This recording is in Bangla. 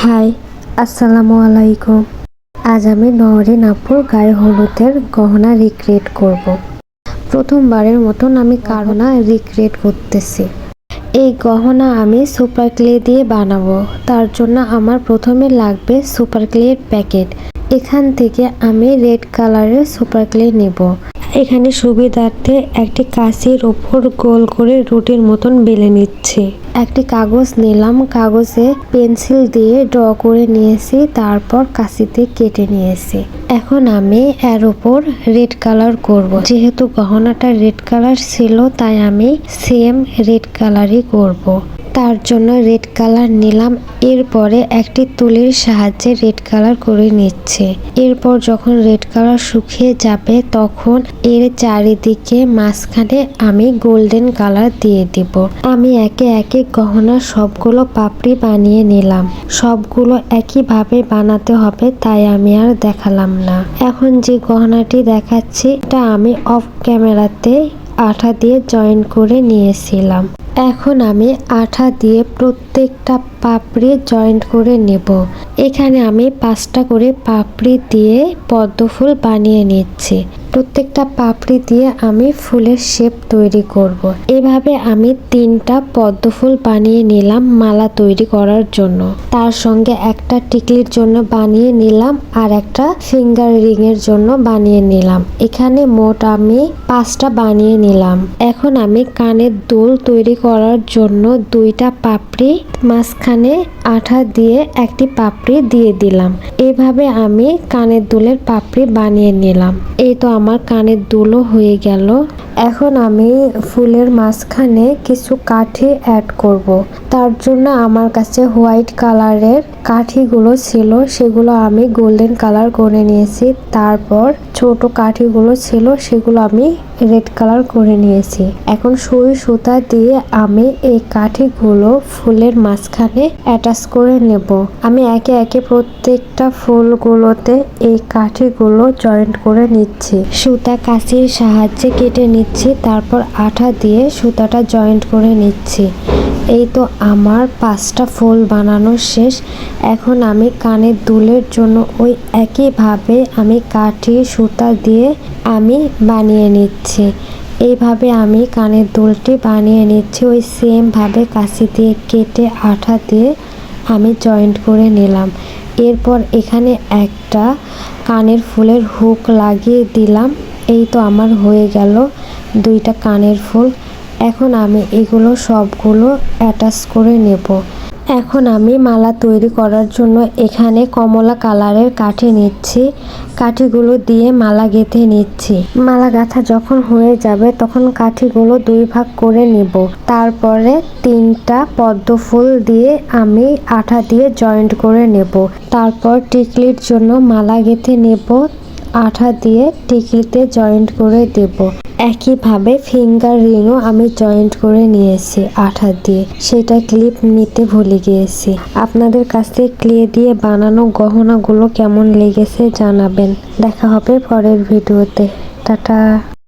হাই, আসসালামু আলাইকুম। আজ আমি নওরিন আপুর গায়ে হলুদের গহনা রিক্রিয়েট করব। প্রথমবারের মতন আমি গহনা রিক্রিয়েট করতেছি। এই গহনা আমি সুপার ক্লে দিয়ে বানাবো। তার জন্য আমার প্রথমে লাগবে সুপার ক্লের প্যাকেট। এখান থেকে আমি রেড কালারের সুপার ক্লে নেব। এখানে সুবিধার্থে একটি কাঁচির ওপর গোল করে রুটির মতন বেলে নিচ্ছি। একটি কাগজ নিলাম, কাগজে পেন্সিল দিয়ে ড্র করে নিয়েছি, তারপর কাঁচিতে কেটে নিয়েছি। এখন আমি এর উপর রেড কালার করব। যেহেতু গহনাটা রেড কালার ছিল তাই আমি সেম রেড কালারই করব। তার জন্য রেড কালার নিলাম। এরপরে একটি তুলির সাহায্যে রেড কালার করে নিচ্ছে। এরপর যখন রেড কালার শুকিয়ে যাবে তখন এর চারিদিকে মাঝখানে আমি গোল্ডেন কালার দিয়ে দিব। আমি একে একে গহনার সবগুলো পাপড়ি বানিয়ে নিলাম। সবগুলো একইভাবে বানাতে হবে তাই আমি আর দেখালাম না। এখন যে গহনাটি দেখাচ্ছি এটা আমি অফ ক্যামেরাতে আঠা দিয়ে জয়েন করে নিয়েছিলাম। এখন আমি আঠা দিয়ে প্রত্যেকটা পাপড়ি জয়েন্ট করে নেব। এখানে আমি 5টা করে পাপড়ি দিয়ে পদ্ম ফুল বানিয়ে নিচ্ছি। প্রত্যেকটা পাপড়ি দিয়ে আমি ফুলের শেপ তৈরি করব। এভাবে আমি 3টা পদ্ম ফুল বানিয়ে নিলাম মালা তৈরি করার জন্য। তার সঙ্গে একটা টিকলির জন্য বানিয়ে নিলাম আর একটা ফিঙ্গার রিং এর জন্য বানিয়ে নিলাম। এখানে মোট আমি 5টা বানিয়ে নিলাম। এখন আমি কানের দুল তৈরি করার জন্য 2টা পাপড়ি মাঝখানে আঠা দিয়ে একটি পাপড়ি দিয়ে দিলাম। এভাবে আমি কানের দুলের পাপড়ি বানিয়ে নিলাম। এই তো আমার কানের দুলও হয়ে গেল। এখন আমি ফুলের মাঝখানে কিছু কাঠি অ্যাড করব। তার জন্য আমার কাছে হোয়াইট কালারের কাঠিগুলো ছিল, সেগুলো আমি গোল্ডেন কালার করে নিয়েছি। তারপর ছোট কাঠিগুলো ছিল সেগুলো আমি রেড কালার করে নিয়েছি। এখন সুই সুতা দিয়ে আমি এই কাঠিগুলো ফুলের মাঝখানে অ্যাটাচ করে নেব। আমি একে একে প্রত্যেকটা ফুলগুলোতে এই কাঠিগুলো জয়েন্ট করে নিচ্ছি। সুতা কাঁচির সাহায্যে কেটে নিচ্ছি, তারপর আঠা দিয়ে সুতাটা জয়েন্ট করে নিচ্ছি। এই তো আমার 5টা ফুল বানানো শেষ। এখন আমি কানের দুলের জন্য ওই একইভাবে আমি কাঠি সুতা দিয়ে আমি বানিয়ে নিচ্ছি। এইভাবে আমি কানের দুলটি বানিয়ে নিচ্ছি। ওই সেম ভাবে কাঁচি দিয়ে কেটে আঠা দিয়ে আমি জয়েন্ট করে নিলাম। এরপর এখানে একটা কানের ফুলের হুক লাগিয়ে দিলাম। এই তো আমার হয়ে গেল 2টা কানের ফুল। এখন আমি এগুলো সবগুলো অ্যাটাচ করে নেব। এখন আমি মালা তৈরি করার জন্য এখানে কমলা কালারের কাঠি নিচ্ছি। কাঠিগুলো দিয়ে মালা গেঁথে নিচ্ছি। মালা গাঁথা যখন হয়ে যাবে তখন কাঠিগুলো 2 ভাগ করে নিব। তারপরে 3টা পদ্ম ফুল দিয়ে আমি আঠা দিয়ে জয়েন্ট করে নেব। তারপর টিকলির জন্য মালা গেঁথে নেব। আঠা দিয়ে টিকলিতে জয়েন্ট করে দেব। একইভাবে ফিঙ্গার রিংও আমি জয়েন্ট করে নিয়েছি আঠা দিয়ে। সেটা ক্লিপ নিতে ভুলে গিয়েছি। আপনাদের কাছে ক্লে দিয়ে বানানো গহনাগুলো কেমন লেগেছে জানাবেন। দেখা হবে পরের ভিডিওতে। টাটা।